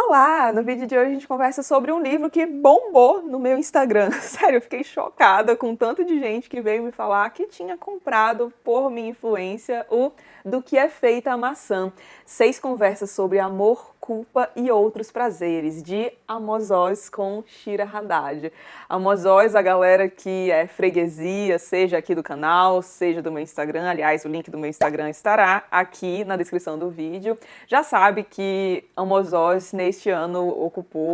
Olá! No vídeo de hoje a gente conversa sobre um livro que bombou no meu Instagram. Sério, eu fiquei chocada com tanto de gente que veio me falar que tinha comprado, por minha influência, o Do que é feita a maçã. 6 conversas sobre amor, culpa e outros prazeres, de Amos Oz com Shira Haddad. Amos Oz, a galera que é freguesia, seja aqui do canal, seja do meu Instagram, aliás, o link do meu Instagram estará aqui na descrição do vídeo, já sabe que Amos Oz, neste ano,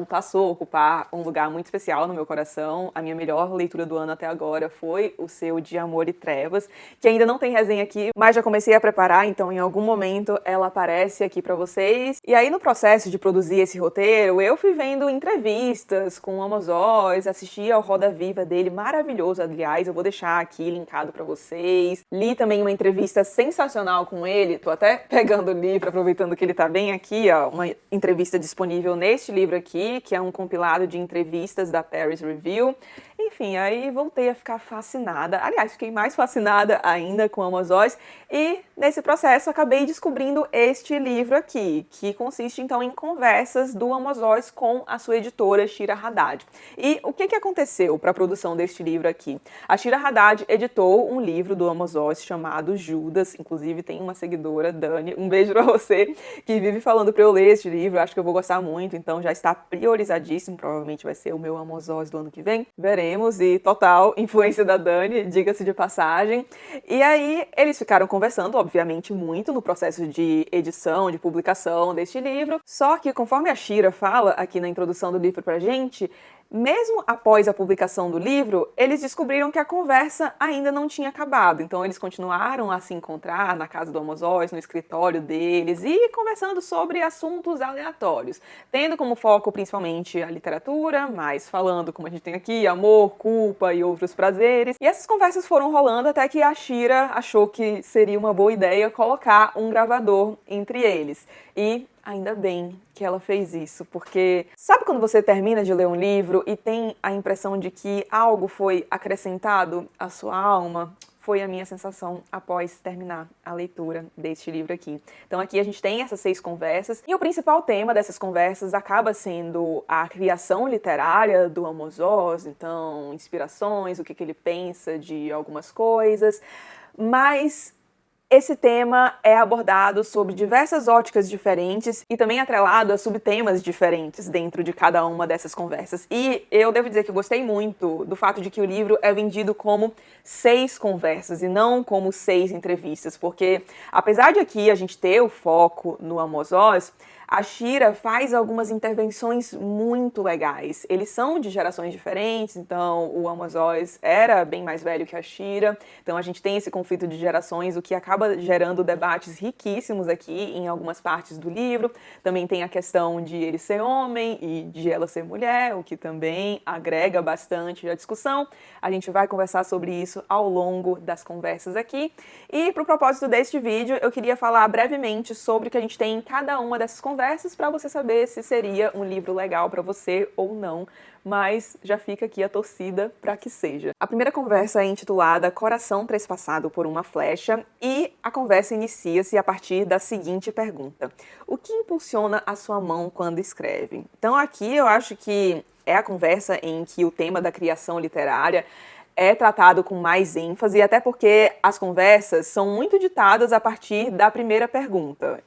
passou a ocupar um lugar muito especial no meu coração. A minha melhor leitura do ano até agora foi o seu De Amor e Trevas, que ainda não tem resenha aqui, mas já comecei a preparar, então em algum momento ela aparece aqui pra vocês. E aí no processo de produzir esse roteiro, eu fui vendo entrevistas com o Amos Oz, assisti ao Roda Viva dele, maravilhoso, aliás, eu vou deixar aqui linkado pra vocês. Li também uma entrevista sensacional com ele, tô até pegando o livro, aproveitando que ele tá bem aqui, ó, uma entrevista disponível neste livro aqui, que é um compilado de entrevistas da Paris Review. Enfim, aí voltei a ficar fascinada. Aliás, fiquei mais fascinada ainda com Amos Oz e nesse processo acabei descobrindo este livro aqui, que consiste então em conversas do Amos Oz com a sua editora Shira Haddad. E o que aconteceu para a produção deste livro aqui? A Shira Haddad editou um livro do Amos Oz chamado Judas, inclusive tem uma seguidora, Dani, um beijo pra você, que vive falando para eu ler este livro, acho que eu vou gostar muito, então já está priorizadíssimo, provavelmente vai ser o meu Amos Oz do ano que vem, veremos. E total influência da Dani, diga-se de passagem. E aí eles ficaram conversando, obviamente, muito no processo de edição, de publicação deste livro. Só que conforme a Shira fala aqui na introdução do livro pra gente, mesmo após a publicação do livro, eles descobriram que a conversa ainda não tinha acabado. Então eles continuaram a se encontrar na casa do Amos Oz, no escritório deles, e conversando sobre assuntos aleatórios, tendo como foco principalmente a literatura, mas falando, como a gente tem aqui, amor, culpa e outros prazeres. E essas conversas foram rolando até que a Shira achou que seria uma boa ideia colocar um gravador entre eles. E ainda bem que ela fez isso, porque sabe quando você termina de ler um livro e tem a impressão de que algo foi acrescentado à sua alma? Foi a minha sensação após terminar a leitura deste livro aqui. Então aqui a gente tem essas 6 conversas, e o principal tema dessas conversas acaba sendo a criação literária do Amos Oz, então inspirações, o que ele pensa de algumas coisas, mas esse tema é abordado sob diversas óticas diferentes e também atrelado a subtemas diferentes dentro de cada uma dessas conversas. E eu devo dizer que eu gostei muito do fato de que o livro é vendido como 6 conversas e não como 6 entrevistas, porque apesar de aqui a gente ter o foco no Amos Oz, a Shira faz algumas intervenções muito legais. Eles são de gerações diferentes, então o Amos Oz era bem mais velho que a Shira, então a gente tem esse conflito de gerações, o que acaba gerando debates riquíssimos aqui em algumas partes do livro. Também tem a questão de ele ser homem e de ela ser mulher, o que também agrega bastante a discussão. A gente vai conversar sobre isso ao longo das conversas aqui. E para o propósito deste vídeo, eu queria falar brevemente sobre o que a gente tem em cada uma dessas conversas, para você saber se seria um livro legal para você ou não, mas já fica aqui a torcida para que seja. A primeira conversa é intitulada Coração Trespassado por uma Flecha e a conversa inicia-se a partir da seguinte pergunta: o que impulsiona a sua mão quando escreve? Então aqui eu acho que é a conversa em que o tema da criação literária é tratado com mais ênfase, até porque as conversas são muito ditadas a partir da primeira pergunta.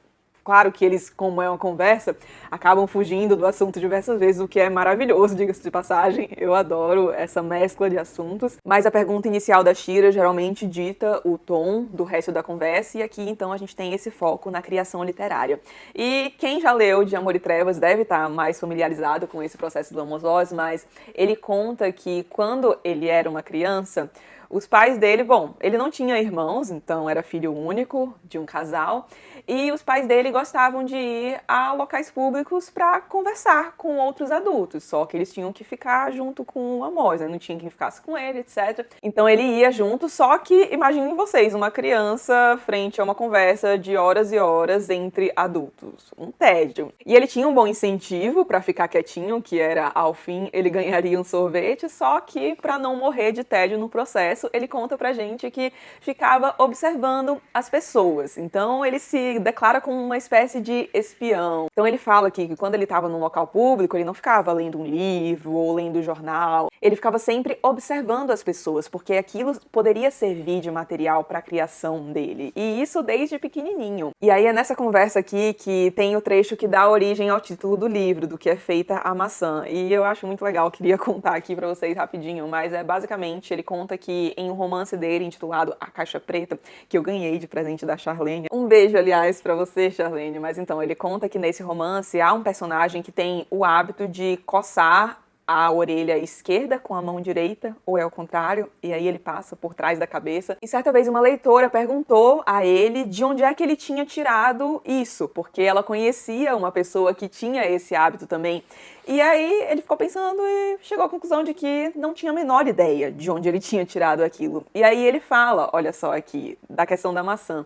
Claro que eles, como é uma conversa, acabam fugindo do assunto diversas vezes, o que é maravilhoso, diga-se de passagem. Eu adoro essa mescla de assuntos. Mas a pergunta inicial da Shira geralmente dita o tom do resto da conversa, e aqui então a gente tem esse foco na criação literária. E quem já leu De Amor e Trevas deve estar mais familiarizado com esse processo do Amos Oz, mas ele conta que quando ele era uma criança, os pais dele, bom, ele não tinha irmãos, então era filho único de um casal, e os pais dele gostavam de ir a locais públicos para conversar com outros adultos, só que eles tinham que ficar junto com o Amos, né? Não tinha quem ficasse com ele, etc. Então ele ia junto, só que imaginem vocês, uma criança frente a uma conversa de horas e horas entre adultos, um tédio. E ele tinha um bom incentivo para ficar quietinho, que era, ao fim, ele ganharia um sorvete, só que para não morrer de tédio no processo, processo, ele conta pra gente que ficava observando as pessoas. Então ele se declara como uma espécie de espião. Então ele fala que quando ele estava num local público, ele não ficava lendo um livro ou lendo um jornal. Ele ficava sempre observando as pessoas, porque aquilo poderia servir de material para a criação dele. E isso desde pequenininho. E aí é nessa conversa aqui que tem o trecho que dá origem ao título do livro, do que é feita a maçã. E eu acho muito legal, queria contar aqui para vocês rapidinho, mas basicamente ele conta que em um romance dele intitulado A Caixa Preta, que eu ganhei de presente da Charlene. Um beijo, aliás, para você, Charlene. Mas então, ele conta que nesse romance há um personagem que tem o hábito de coçar a orelha esquerda com a mão direita, ou é o contrário, e aí ele passa por trás da cabeça. E certa vez uma leitora perguntou a ele de onde é que ele tinha tirado isso, porque ela conhecia uma pessoa que tinha esse hábito também. E aí ele ficou pensando e chegou à conclusão de que não tinha a menor ideia de onde ele tinha tirado aquilo. E aí ele fala, olha só aqui, da questão da maçã.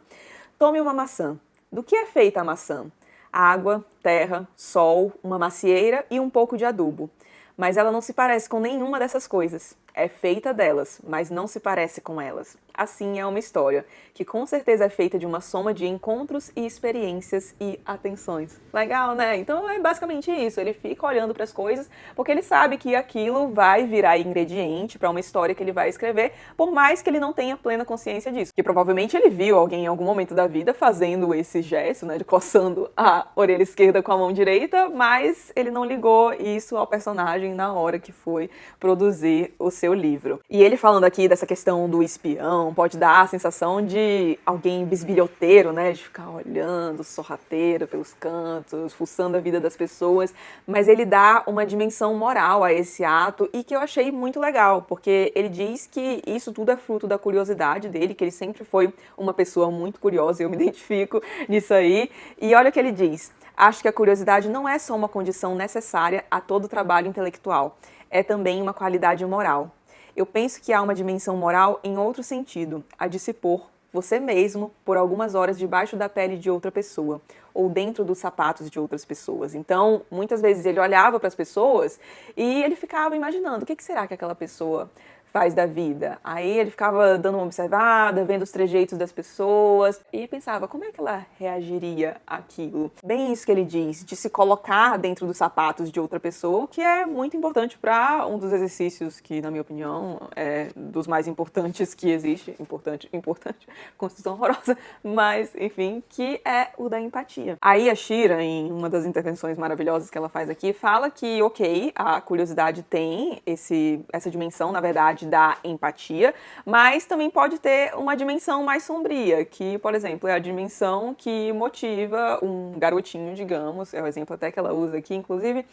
Tome uma maçã. Do que é feita a maçã? Água, terra, sol, uma macieira e um pouco de adubo. Mas ela não se parece com nenhuma dessas coisas. É feita delas, mas não se parece com elas. Assim é uma história, que com certeza é feita de uma soma de encontros e experiências e atenções. Legal, né? Então é basicamente isso. Ele fica olhando para as coisas porque ele sabe que aquilo vai virar ingrediente para uma história que ele vai escrever, por mais que ele não tenha plena consciência disso. Que provavelmente ele viu alguém em algum momento da vida fazendo esse gesto, né, de coçando a orelha esquerda com a mão direita, mas ele não ligou isso ao personagem na hora que foi produzir o seu livro. E ele falando aqui dessa questão do espião, pode dar a sensação de alguém bisbilhoteiro, né, de ficar olhando, sorrateiro pelos cantos, fuçando a vida das pessoas, mas ele dá uma dimensão moral a esse ato e que eu achei muito legal, porque ele diz que isso tudo é fruto da curiosidade dele, que ele sempre foi uma pessoa muito curiosa, e eu me identifico nisso aí. E olha o que ele diz: acho que a curiosidade não é só uma condição necessária a todo trabalho intelectual, é também uma qualidade moral. Eu penso que há uma dimensão moral em outro sentido, a de se pôr você mesmo por algumas horas debaixo da pele de outra pessoa, ou dentro dos sapatos de outras pessoas. Então, muitas vezes ele olhava para as pessoas e ele ficava imaginando o que será que aquela pessoa faz da vida. Aí ele ficava dando uma observada, vendo os trejeitos das pessoas e pensava, como é que ela reagiria àquilo? Bem isso que ele diz, de se colocar dentro dos sapatos de outra pessoa, o que é muito importante para um dos exercícios que, na minha opinião, é dos mais importantes que existe. Importante, construção horrorosa, mas, enfim, que é o da empatia. Aí a Shira, em uma das intervenções maravilhosas que ela faz aqui, fala que, ok, a curiosidade tem essa dimensão, na verdade, da empatia, mas também pode ter uma dimensão mais sombria, que, por exemplo, é a dimensão que motiva um garotinho, digamos, é o exemplo até que ela usa aqui, inclusive,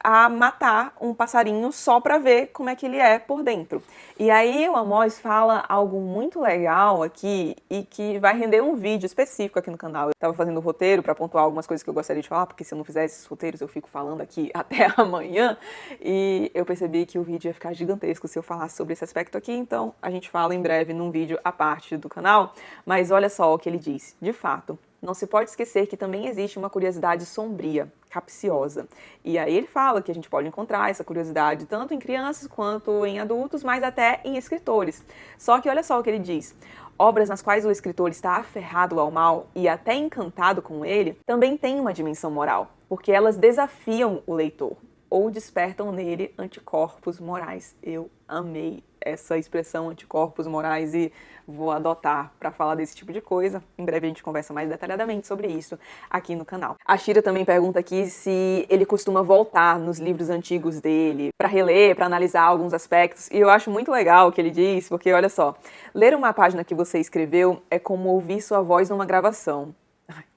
a matar um passarinho só para ver como é que ele é por dentro. E aí o Amós fala algo muito legal aqui e que vai render um vídeo específico aqui no canal. Eu tava fazendo o roteiro para pontuar algumas coisas que eu gostaria de falar, porque se eu não fizer esses roteiros eu fico falando aqui até amanhã, e eu percebi que o vídeo ia ficar gigantesco se eu falasse sobre esse aspecto aqui, então a gente fala em breve num vídeo à parte do canal. Mas olha só o que ele diz. De fato, não se pode esquecer que também existe uma curiosidade sombria, capciosa. E aí ele fala que a gente pode encontrar essa curiosidade tanto em crianças quanto em adultos, mas até em escritores. Só que olha só o que ele diz. Obras nas quais o escritor está aferrado ao mal e até encantado com ele, também têm uma dimensão moral, porque elas desafiam o leitor ou despertam nele anticorpos morais. Eu amei essa expressão anticorpos morais e vou adotar para falar desse tipo de coisa. Em breve a gente conversa mais detalhadamente sobre isso aqui no canal. A Shira também pergunta aqui se ele costuma voltar nos livros antigos dele para reler, para analisar alguns aspectos. E eu acho muito legal o que ele diz, porque olha só, ler uma página que você escreveu é como ouvir sua voz numa gravação.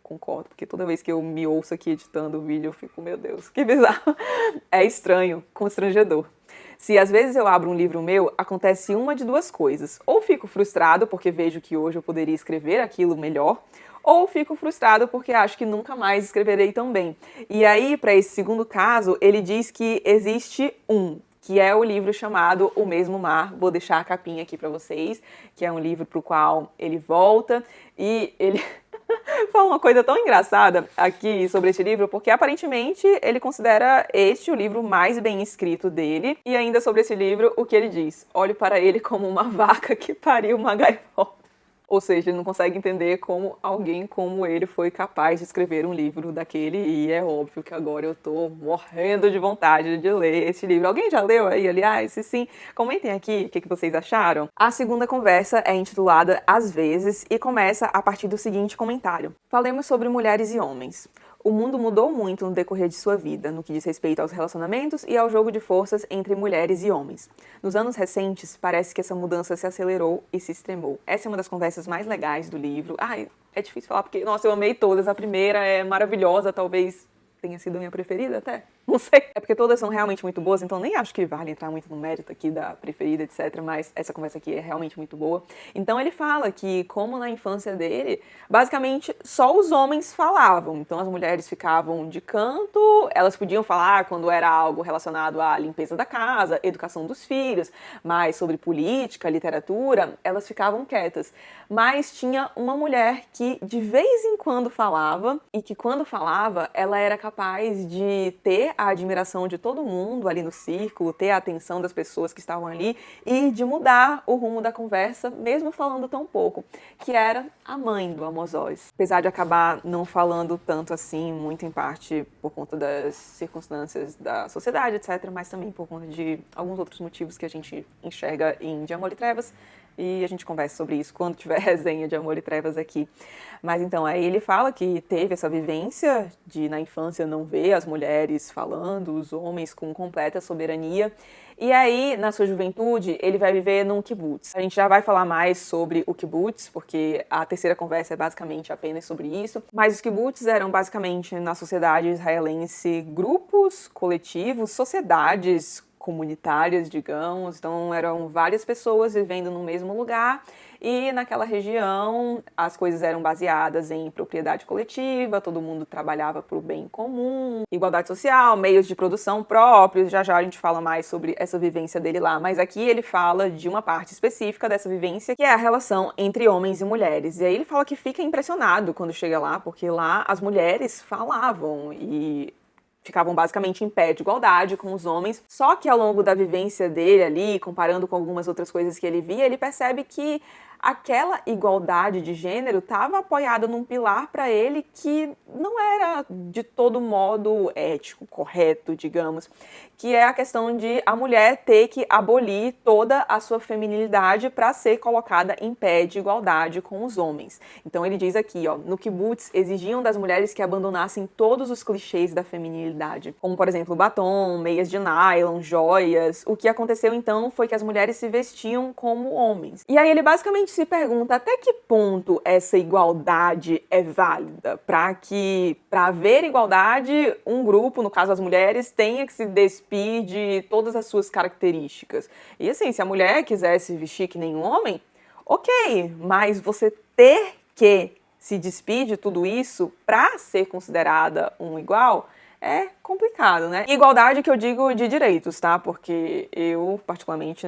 Concordo, porque toda vez que eu me ouço aqui editando o vídeo, eu fico, meu Deus, que bizarro. É estranho, constrangedor. Se às vezes eu abro um livro meu, acontece uma de duas coisas. Ou fico frustrado porque vejo que hoje eu poderia escrever aquilo melhor, ou fico frustrado porque acho que nunca mais escreverei tão bem. E aí, para esse segundo caso, ele diz que existe que é o livro chamado O Mesmo Mar. Vou deixar a capinha aqui para vocês, que é um livro para o qual ele volta e ele... Fala uma coisa tão engraçada aqui sobre este livro, porque aparentemente ele considera este o livro mais bem escrito dele. E ainda sobre esse livro, o que ele diz? Olhe para ele como uma vaca que pariu uma gaivota. Ou seja, ele não consegue entender como alguém como ele foi capaz de escrever um livro daquele, e é óbvio que agora eu tô morrendo de vontade de ler esse livro. Alguém já leu aí, aliás? Se sim, comentem aqui o que vocês acharam. A segunda conversa é intitulada Às vezes e começa a partir do seguinte comentário. Falemos sobre mulheres e homens. O mundo mudou muito no decorrer de sua vida, no que diz respeito aos relacionamentos e ao jogo de forças entre mulheres e homens. Nos anos recentes, parece que essa mudança se acelerou e se extremou. Essa é uma das conversas mais legais do livro. Ai, é difícil falar porque, nossa, eu amei todas. A primeira é maravilhosa, talvez tenha sido a minha preferida até. Não sei. É porque todas são realmente muito boas, então nem acho que vale entrar muito no mérito aqui da preferida, etc. Mas essa conversa aqui é realmente muito boa. Então ele fala que, como na infância dele, basicamente só os homens falavam. Então as mulheres ficavam de canto, elas podiam falar quando era algo relacionado à limpeza da casa, educação dos filhos, mas sobre política, literatura, elas ficavam quietas. Mas tinha uma mulher que de vez em quando falava, e que quando falava, ela era capaz de ter a admiração de todo mundo ali no círculo, ter a atenção das pessoas que estavam ali e de mudar o rumo da conversa, mesmo falando tão pouco, que era a mãe do Amos Oz. Apesar de acabar não falando tanto assim, muito em parte por conta das circunstâncias da sociedade, etc., mas também por conta de alguns outros motivos que a gente enxerga em De Amor e Trevas, e a gente conversa sobre isso quando tiver resenha de Amor e Trevas aqui. Mas então, aí ele fala que teve essa vivência de, na infância, não ver as mulheres falando, os homens com completa soberania. E aí, na sua juventude, ele vai viver num kibbutz. A gente já vai falar mais sobre o kibbutz, porque a terceira conversa é basicamente apenas sobre isso. Mas os kibbutz eram basicamente, na sociedade israelense, grupos coletivos, sociedades comunitárias, digamos. Então eram várias pessoas vivendo no mesmo lugar e naquela região as coisas eram baseadas em propriedade coletiva, todo mundo trabalhava para o bem comum, igualdade social, meios de produção próprios. Já já a gente fala mais sobre essa vivência dele lá, mas aqui ele fala de uma parte específica dessa vivência, que é a relação entre homens e mulheres. E aí ele fala que fica impressionado quando chega lá, porque lá as mulheres falavam e ficavam basicamente em pé de igualdade com os homens, só que ao longo da vivência dele ali, comparando com algumas outras coisas que ele via, ele percebe que aquela igualdade de gênero estava apoiada num pilar para ele que não era de todo modo ético, correto, digamos, que é a questão de a mulher ter que abolir toda a sua feminilidade para ser colocada em pé de igualdade com os homens. Então ele diz aqui, ó, no kibbutz exigiam das mulheres que abandonassem todos os clichês da feminilidade, como por exemplo batom, meias de nylon, joias. O que aconteceu então foi que as mulheres se vestiam como homens. E aí ele basicamente se pergunta até que ponto essa igualdade é válida para haver igualdade, um grupo, no caso as mulheres, tenha que se despir de todas as suas características. E assim, se a mulher quiser se vestir que nem um homem, ok, mas você ter que se despir de tudo isso para ser considerada um igual é complicado, né? Igualdade que eu digo de direitos, tá? Porque eu, particularmente,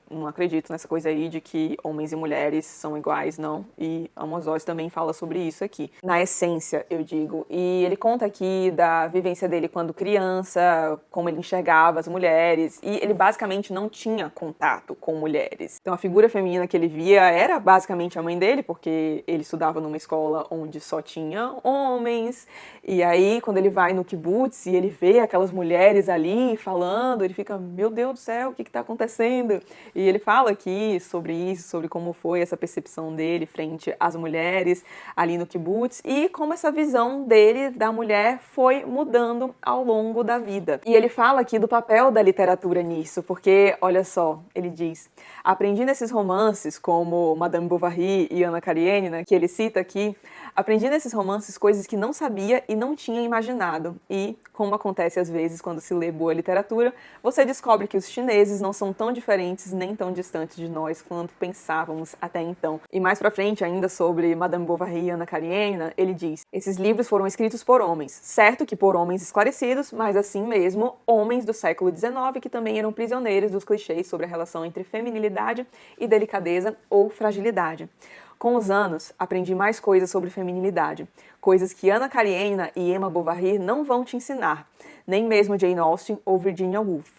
não acredito nessa coisa aí de que homens e mulheres são iguais, não. E Amos Oz também fala sobre isso aqui. Na essência, eu digo. E ele conta aqui da vivência dele quando criança, como ele enxergava as mulheres. E ele basicamente não tinha contato com mulheres. Então a figura feminina que ele via era basicamente a mãe dele, porque ele estudava numa escola onde só tinha homens. E aí, quando ele vai no kibbutz e ele vê aquelas mulheres ali falando, ele fica, meu Deus do céu, o que está acontecendo? E ele fala aqui sobre isso, sobre como foi essa percepção dele frente às mulheres ali no kibbutz e como essa visão dele da mulher foi mudando ao longo da vida. E ele fala aqui do papel da literatura nisso, porque, olha só, ele diz, aprendi nesses romances como Madame Bovary e Anna Karenina, que ele cita aqui, aprendi nesses romances coisas que não sabia e não tinha imaginado. E, como acontece às vezes quando se lê boa literatura, você descobre que os chineses não são tão diferentes nem tão distantes de nós quanto pensávamos até então. E mais pra frente, ainda sobre Madame Bovary e Anna Karenina, ele diz, esses livros foram escritos por homens. Certo que por homens esclarecidos, mas assim mesmo, homens do século XIX que também eram prisioneiros dos clichês sobre a relação entre feminilidade e delicadeza ou fragilidade. Com os anos, aprendi mais coisas sobre feminilidade, coisas que Anna Karenina e Emma Bovary não vão te ensinar, nem mesmo Jane Austen ou Virginia Woolf.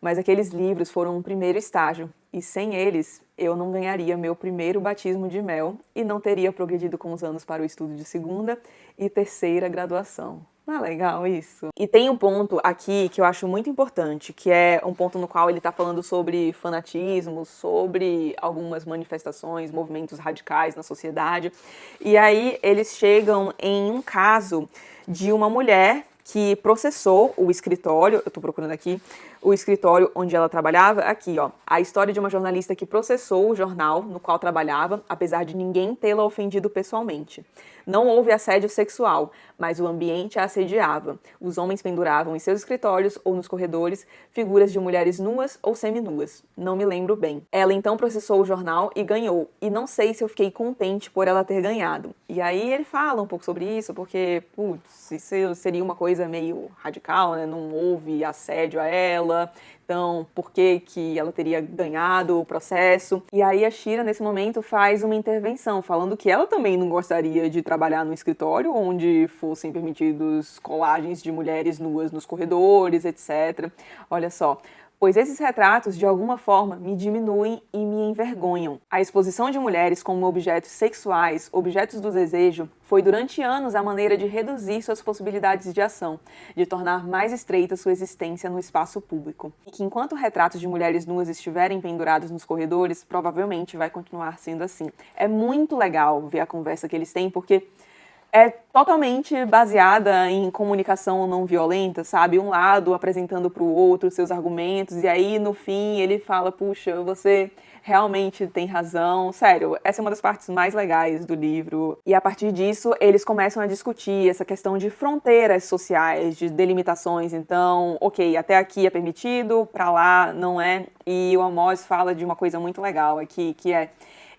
Mas aqueles livros foram um primeiro estágio, e sem eles, eu não ganharia meu primeiro batismo de mel e não teria progredido com os anos para o estudo de segunda e terceira graduação. Não é legal isso? E tem um ponto aqui que eu acho muito importante, que é um ponto no qual ele está falando sobre fanatismo, sobre algumas manifestações, movimentos radicais na sociedade. E aí eles chegam em um caso de uma mulher que processou o escritório, eu tô procurando aqui, o escritório onde ela trabalhava, aqui ó, a história de uma jornalista que processou o jornal no qual trabalhava, apesar de ninguém tê-la ofendido pessoalmente. Não houve assédio sexual, mas o ambiente a assediava. Os homens penduravam em seus escritórios ou nos corredores figuras de mulheres nuas ou seminuas. Não me lembro bem. Ela então processou o jornal e ganhou. E não sei se eu fiquei contente por ela ter ganhado. E aí ele fala um pouco sobre isso, porque, putz, isso seria uma coisa meio radical, né? Não houve assédio a ela. Então, por que que ela teria ganhado o processo? E aí a Shira, nesse momento, faz uma intervenção, falando que ela também não gostaria de trabalhar no escritório onde fossem permitidos colagens de mulheres nuas nos corredores, etc. Olha só. Pois esses retratos, de alguma forma, me diminuem e me envergonham. A exposição de mulheres como objetos sexuais, objetos do desejo, foi durante anos a maneira de reduzir suas possibilidades de ação, de tornar mais estreita sua existência no espaço público. E que enquanto retratos de mulheres nuas estiverem pendurados nos corredores, provavelmente vai continuar sendo assim. É muito legal ver a conversa que eles têm, porque é totalmente baseada em comunicação não violenta, sabe? Um lado apresentando para o outro seus argumentos, e aí no fim ele fala, puxa, você realmente tem razão. Sério, essa é uma das partes mais legais do livro. E a partir disso, eles começam a discutir essa questão de fronteiras sociais, de delimitações. Então, ok, até aqui é permitido, para lá não é. E o Amos fala de uma coisa muito legal aqui, que é,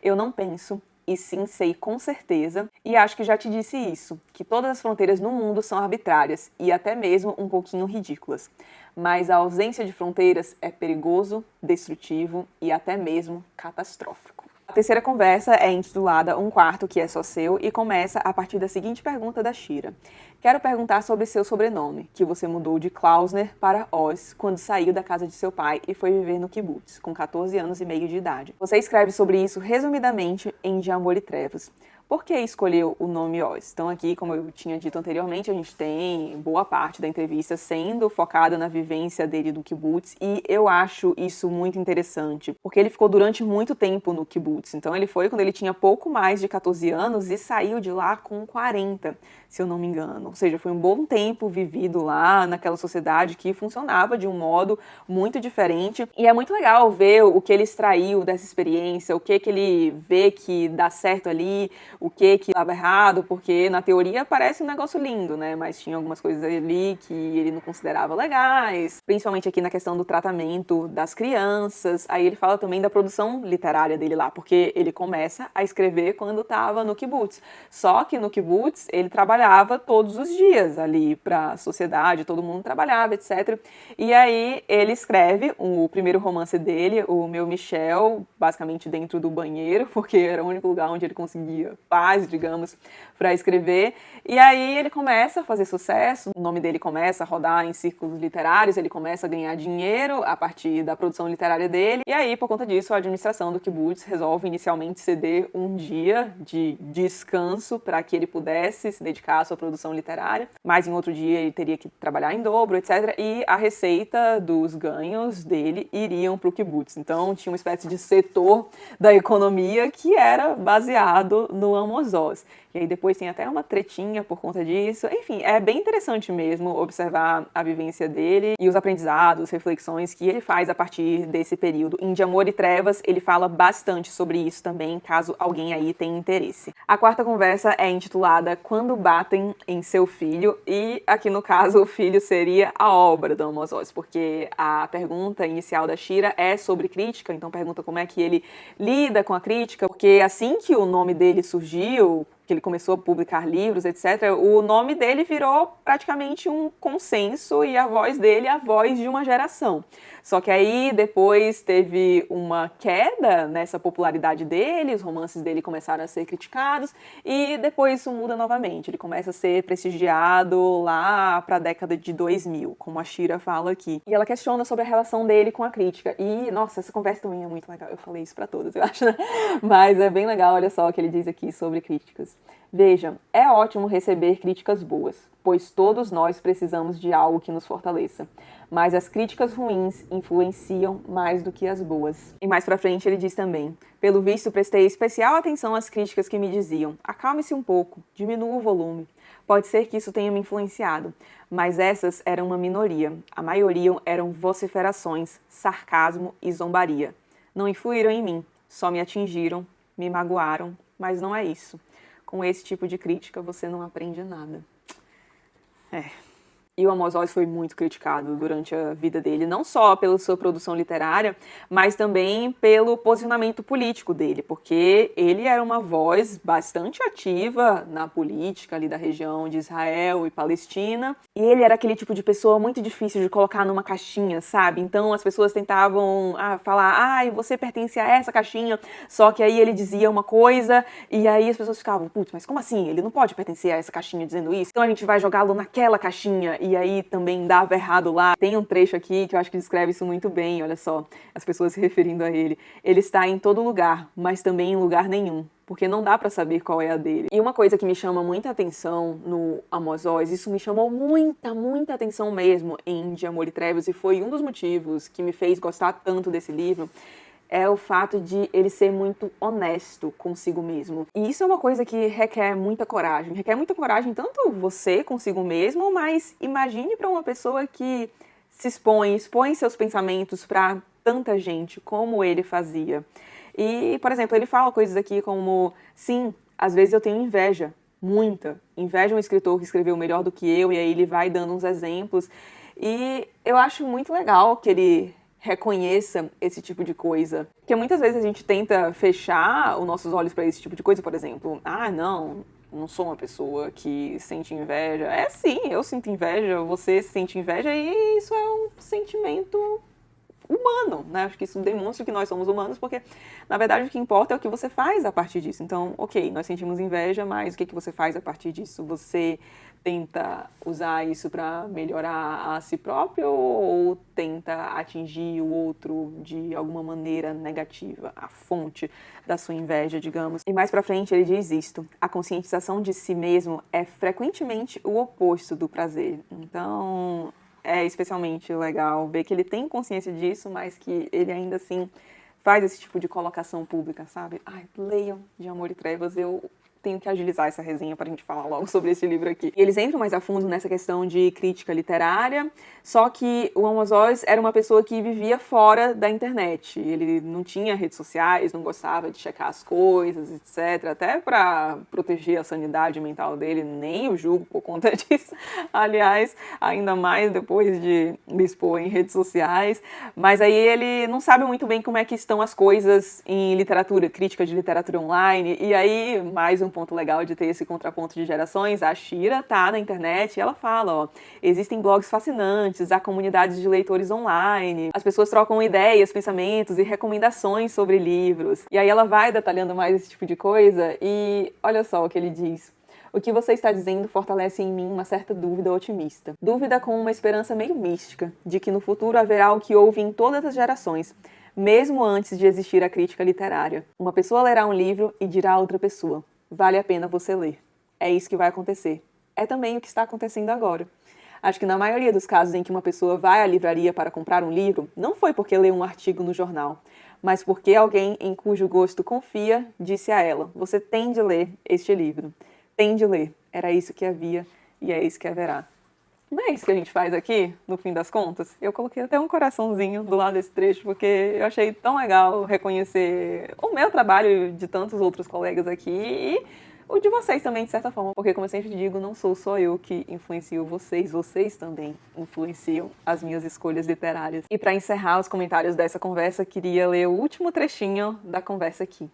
eu não penso, e sim sei com certeza, e acho que já te disse isso, que todas as fronteiras no mundo são arbitrárias e até mesmo um pouquinho ridículas. Mas a ausência de fronteiras é perigoso, destrutivo e até mesmo catastrófico. A terceira conversa é intitulada Um Quarto que é Só Seu e começa a partir da seguinte pergunta da Shira. Quero perguntar sobre seu sobrenome, que você mudou de Klausner para Oz quando saiu da casa de seu pai e foi viver no kibbutz, com 14 anos e meio de idade. Você escreve sobre isso resumidamente em De Amor e Trevas. Por que escolheu o nome Oz? Então aqui, como eu tinha dito anteriormente, a gente tem boa parte da entrevista sendo focada na vivência dele do kibbutz, e eu acho isso muito interessante, porque ele ficou durante muito tempo no kibbutz. Então ele foi quando ele tinha pouco mais de 14 anos e saiu de lá com 40, se eu não me engano. Ou seja, foi um bom tempo vivido lá naquela sociedade que funcionava de um modo muito diferente. E é muito legal ver o que ele extraiu dessa experiência, o que ele vê que dá certo ali, o que estava errado, porque na teoria parece um negócio lindo, né? Mas tinha algumas coisas ali que ele não considerava legais, principalmente aqui na questão do tratamento das crianças. Aí ele fala também da produção literária dele lá, porque ele começa a escrever quando estava no kibbutz. Só que no kibbutz ele trabalhava todos os dias ali para a sociedade, todo mundo trabalhava, etc. E aí ele escreve o primeiro romance dele, o Meu Michel, basicamente dentro do banheiro, porque era o único lugar onde ele conseguia paz, digamos, para escrever. E aí ele começa a fazer sucesso, o nome dele começa a rodar em círculos literários, ele começa a ganhar dinheiro a partir da produção literária dele. E aí, por conta disso, a administração do kibbutz resolve inicialmente ceder um dia de descanso para que ele pudesse se dedicar à sua produção literária, mas em outro dia ele teria que trabalhar em dobro, etc. E a receita dos ganhos dele iriam para o kibbutz. Então tinha uma espécie de setor da economia que era baseado no Amos Oz. E aí depois tem até uma tretinha por conta disso. Enfim, é bem interessante mesmo observar a vivência dele e os aprendizados, reflexões que ele faz a partir desse período. Em De Amor e Trevas, ele fala bastante sobre isso também, caso alguém aí tenha interesse. A quarta conversa é intitulada Quando Batem em Seu Filho, e aqui no caso o filho seria a obra do Amos Oz, porque a pergunta inicial da Shira é sobre crítica, então pergunta como é que ele lida com a crítica, porque assim que o nome dele surgiu, que ele começou a publicar livros, etc., o nome dele virou praticamente um consenso e a voz dele é a voz de uma geração. Só que aí depois teve uma queda nessa popularidade dele, os romances dele começaram a ser criticados e depois isso muda novamente. Ele começa a ser prestigiado lá para a década de 2000, como a Shira fala aqui. E ela questiona sobre a relação dele com a crítica. E, nossa, essa conversa também é muito legal. Eu falei isso para todas, eu acho, né? Mas é bem legal, olha só o que ele diz aqui sobre críticas. Veja, é ótimo receber críticas boas, pois todos nós precisamos de algo que nos fortaleça. Mas as críticas ruins influenciam mais do que as boas. E mais pra frente ele diz também: pelo visto, prestei especial atenção às críticas que me diziam: acalme-se um pouco, diminua o volume. Pode ser que isso tenha me influenciado, mas essas eram uma minoria. A maioria eram vociferações, sarcasmo e zombaria. Não influíram em mim, só me atingiram, me magoaram, mas não é isso. Com esse tipo de crítica você não aprende nada. E o Amos Oz foi muito criticado durante a vida dele, não só pela sua produção literária, mas também pelo posicionamento político dele, porque ele era uma voz bastante ativa na política ali da região de Israel e Palestina, e ele era aquele tipo de pessoa muito difícil de colocar numa caixinha, sabe? Então as pessoas tentavam falar, você pertence a essa caixinha, só que aí ele dizia uma coisa, e aí as pessoas ficavam, putz, mas como assim? Ele não pode pertencer a essa caixinha dizendo isso? Então a gente vai jogá-lo naquela caixinha, e aí também dava errado lá. Tem um trecho aqui que eu acho que descreve isso muito bem, olha só, as pessoas se referindo a ele. Ele está em todo lugar, mas também em lugar nenhum, porque não dá pra saber qual é a dele. E uma coisa que me chama muita atenção no Amos Oz, isso me chamou muita atenção mesmo em De Amor e Trevas, e foi um dos motivos que me fez gostar tanto desse livro, é o fato de ele ser muito honesto consigo mesmo. E isso é uma coisa que requer muita coragem. Requer muita coragem tanto você consigo mesmo, mas imagine para uma pessoa que se expõe seus pensamentos para tanta gente, como ele fazia. E, por exemplo, ele fala coisas aqui como, sim, às vezes eu tenho inveja, muita. Inveja um escritor que escreveu melhor do que eu, e aí ele vai dando uns exemplos. E eu acho muito legal que ele reconheça esse tipo de coisa. Porque muitas vezes a gente tenta fechar os nossos olhos para esse tipo de coisa, por exemplo, não sou uma pessoa que sente inveja. É sim, eu sinto inveja, você sente inveja e isso é um sentimento humano, né? Acho que isso demonstra que nós somos humanos, porque, na verdade, o que importa é o que você faz a partir disso. Então, ok, nós sentimos inveja, mas o que você faz a partir disso? Você tenta usar isso para melhorar a si próprio ou tenta atingir o outro de alguma maneira negativa, a fonte da sua inveja, digamos? E mais pra frente ele diz isto: a conscientização de si mesmo é frequentemente o oposto do prazer. Então, é especialmente legal ver que ele tem consciência disso, mas que ele ainda assim faz esse tipo de colocação pública, sabe? Leiam De Amor e Trevas, eu tenho que agilizar essa resenha para a gente falar logo sobre esse livro aqui. E eles entram mais a fundo nessa questão de crítica literária, só que o Amos Oz era uma pessoa que vivia fora da internet. Ele não tinha redes sociais, não gostava de checar as coisas, etc. Até para proteger a sanidade mental dele, nem o julgo por conta disso. Aliás, ainda mais depois de me expor em redes sociais. Mas aí ele não sabe muito bem como é que estão as coisas em literatura, crítica de literatura online. E aí, mais um ponto legal de ter esse contraponto de gerações, a Shira tá na internet e ela fala, existem blogs fascinantes, há comunidades de leitores online, as pessoas trocam ideias, pensamentos e recomendações sobre livros. E aí ela vai detalhando mais esse tipo de coisa e olha só o que ele diz: o que você está dizendo fortalece em mim uma certa dúvida otimista. Dúvida com uma esperança meio mística, de que no futuro haverá o que houve em todas as gerações, mesmo antes de existir a crítica literária. Uma pessoa lerá um livro e dirá a outra pessoa: vale a pena você ler. É isso que vai acontecer. É também o que está acontecendo agora. Acho que na maioria dos casos em que uma pessoa vai à livraria para comprar um livro, não foi porque leu um artigo no jornal, mas porque alguém em cujo gosto confia disse a ela: você tem de ler este livro. Tem de ler. Era isso que havia e é isso que haverá. Não é isso que a gente faz aqui, no fim das contas? Eu coloquei até um coraçãozinho do lado desse trecho, porque eu achei tão legal reconhecer o meu trabalho de tantos outros colegas aqui e o de vocês também, de certa forma. Porque, como eu sempre digo, não sou só eu que influencio vocês, vocês também influenciam as minhas escolhas literárias. E para encerrar os comentários dessa conversa, queria ler o último trechinho da conversa aqui.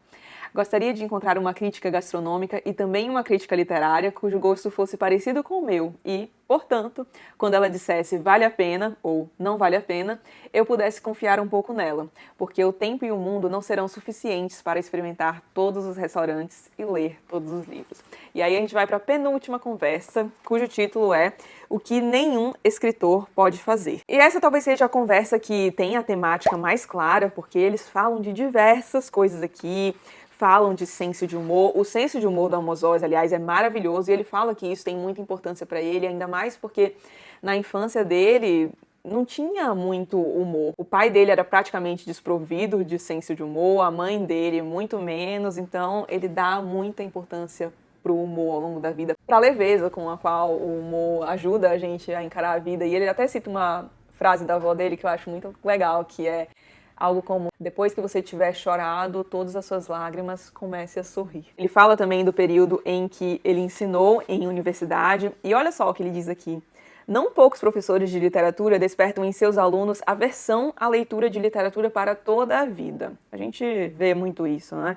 Gostaria de encontrar uma crítica gastronômica e também uma crítica literária cujo gosto fosse parecido com o meu e, portanto, quando ela dissesse vale a pena ou não vale a pena, eu pudesse confiar um pouco nela, porque o tempo e o mundo não serão suficientes para experimentar todos os restaurantes e ler todos os livros. E aí a gente vai para a penúltima conversa, cujo título é O que nenhum escritor pode fazer. E essa talvez seja a conversa que tem a temática mais clara, porque eles falam de diversas coisas aqui, falam de senso de humor. O senso de humor do Amos Oz, aliás, é maravilhoso e ele fala que isso tem muita importância para ele, ainda mais porque na infância dele não tinha muito humor. O pai dele era praticamente desprovido de senso de humor, a mãe dele muito menos, então ele dá muita importância pro humor ao longo da vida, pra leveza com a qual o humor ajuda a gente a encarar a vida. E ele até cita uma frase da avó dele que eu acho muito legal, que é algo como: depois que você tiver chorado todas as suas lágrimas, comece a sorrir. Ele fala também do período em que ele ensinou em universidade, e olha só o que ele diz aqui. Não poucos professores de literatura despertam em seus alunos aversão à leitura de literatura para toda a vida. A gente vê muito isso, né?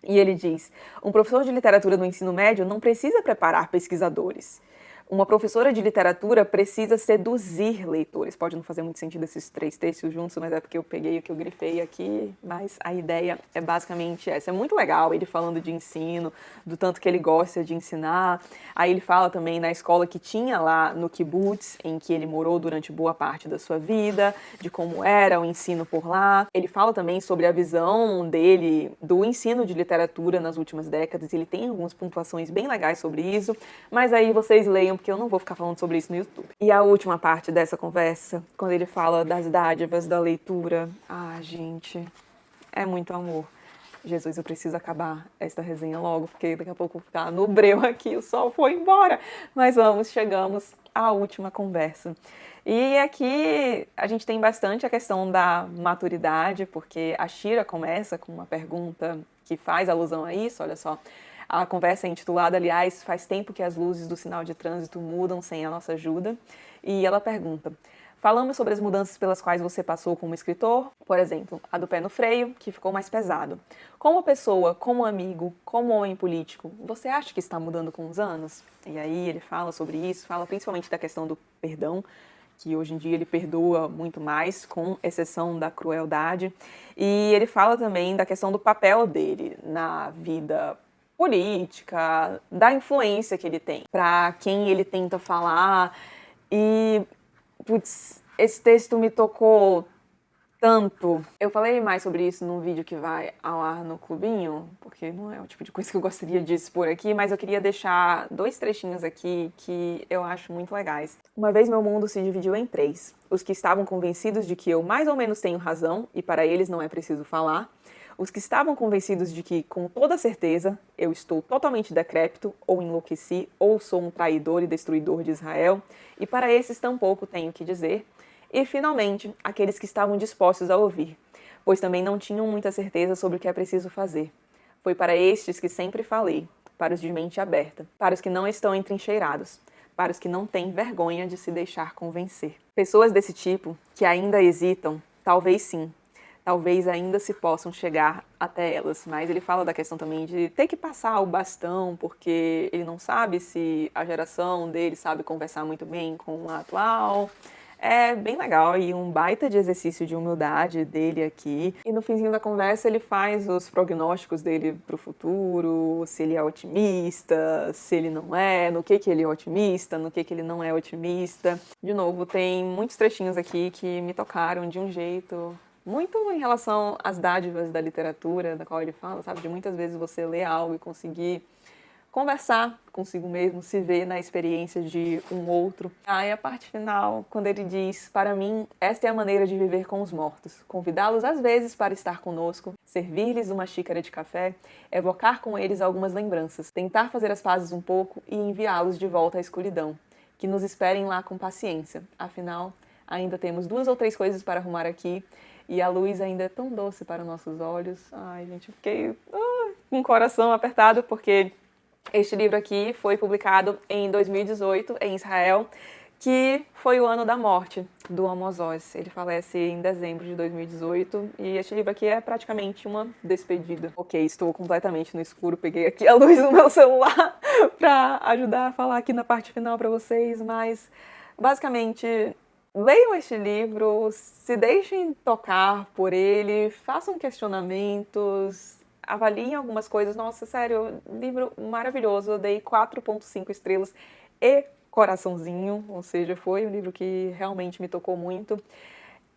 E ele diz: um professor de literatura no ensino médio não precisa preparar pesquisadores. Uma professora de literatura precisa seduzir leitores. Pode não fazer muito sentido esses três textos juntos, mas é porque eu peguei o que eu grifei aqui, mas a ideia é basicamente essa. É muito legal ele falando de ensino, do tanto que ele gosta de ensinar. Aí ele fala também na escola que tinha lá no kibbutz, em que ele morou durante boa parte da sua vida, de como era o ensino por lá. Ele fala também sobre a visão dele do ensino de literatura nas últimas décadas. Ele tem algumas pontuações bem legais sobre isso, mas aí vocês leiam, porque eu não vou ficar falando sobre isso no YouTube. E a última parte dessa conversa, quando ele fala das dádivas da leitura, gente, é muito amor. Jesus, eu preciso acabar esta resenha logo, porque daqui a pouco tá no breu aqui, o sol foi embora. Mas chegamos à última conversa. E aqui a gente tem bastante a questão da maturidade, porque a Shira começa com uma pergunta que faz alusão a isso, olha só. A conversa é intitulada, aliás, Faz tempo que as luzes do sinal de trânsito mudam sem a nossa ajuda. E ela pergunta: falamos sobre as mudanças pelas quais você passou como escritor, por exemplo, a do pé no freio, que ficou mais pesado. Como pessoa, como amigo, como homem político, você acha que está mudando com os anos? E aí ele fala sobre isso, fala principalmente da questão do perdão, que hoje em dia ele perdoa muito mais, com exceção da crueldade. E ele fala também da questão do papel dele na vida política, da influência que ele tem, para quem ele tenta falar. E, putz, esse texto me tocou tanto. Eu falei mais sobre isso num vídeo que vai ao ar no Clubinho, porque não é o tipo de coisa que eu gostaria de expor aqui, mas eu queria deixar 2 trechinhos aqui que eu acho muito legais. Uma vez meu mundo se dividiu em 3. Os que estavam convencidos de que eu mais ou menos tenho razão, e para eles não é preciso falar. Os que estavam convencidos de que, com toda certeza, eu estou totalmente decrépito, ou enlouqueci, ou sou um traidor e destruidor de Israel, e para esses tampouco tenho que dizer. E, finalmente, aqueles que estavam dispostos a ouvir, pois também não tinham muita certeza sobre o que é preciso fazer. Foi para estes que sempre falei, para os de mente aberta, para os que não estão entrincheirados, para os que não têm vergonha de se deixar convencer. Pessoas desse tipo, que ainda hesitam, talvez sim, talvez ainda se possam chegar até elas. Mas ele fala da questão também de ter que passar o bastão, porque ele não sabe se a geração dele sabe conversar muito bem com a atual. É bem legal e um baita de exercício de humildade dele aqui. E no finzinho da conversa ele faz os prognósticos dele pro futuro, se ele é otimista, se ele não é, no que ele é otimista, no que ele não é otimista. De novo, tem muitos trechinhos aqui que me tocaram de um jeito muito em relação às dádivas da literatura, da qual ele fala, sabe? De muitas vezes você ler algo e conseguir conversar consigo mesmo, se ver na experiência de um outro. Aí a parte final, quando ele diz: para mim, esta é a maneira de viver com os mortos. Convidá-los às vezes para estar conosco, servir-lhes uma xícara de café, evocar com eles algumas lembranças, tentar fazer as pazes um pouco e enviá-los de volta à escuridão. Que nos esperem lá com paciência. Afinal, ainda temos 2 ou 3 coisas para arrumar aqui e a luz ainda é tão doce para nossos olhos. Ai, gente, eu fiquei com o coração apertado porque este livro aqui foi publicado em 2018 em Israel, que foi o ano da morte do Amos Oz. Ele falece em dezembro de 2018 e este livro aqui é praticamente uma despedida. Ok, estou completamente no escuro, peguei aqui a luz do meu celular para ajudar a falar aqui na parte final para vocês, mas basicamente leiam este livro, se deixem tocar por ele, façam questionamentos, avaliem algumas coisas. Nossa, sério, livro maravilhoso, eu dei 4.5 estrelas e coraçãozinho, ou seja, foi um livro que realmente me tocou muito.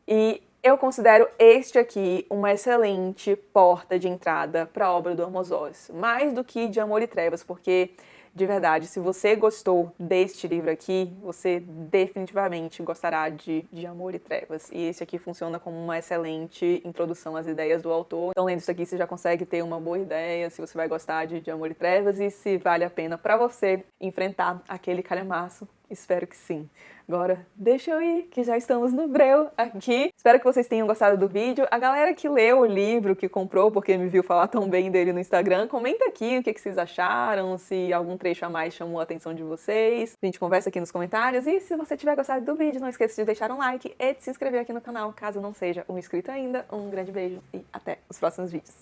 E eu considero este aqui uma excelente porta de entrada para a obra do Amos Oz, mais do que de Amor e Trevas, porque, de verdade, se você gostou deste livro aqui, você definitivamente gostará de Amor e Trevas. E esse aqui funciona como uma excelente introdução às ideias do autor. Então, lendo isso aqui, você já consegue ter uma boa ideia se você vai gostar de Amor e Trevas e se vale a pena para você enfrentar aquele calhamaço. Espero que sim. Agora, deixa eu ir, que já estamos no breu aqui. Espero que vocês tenham gostado do vídeo. A galera que leu o livro, que comprou, porque me viu falar tão bem dele no Instagram, comenta aqui o que vocês acharam, se algum trecho a mais chamou a atenção de vocês. A gente conversa aqui nos comentários. E se você tiver gostado do vídeo, não esqueça de deixar um like e de se inscrever aqui no canal, caso não seja um inscrito ainda. Um grande beijo e até os próximos vídeos.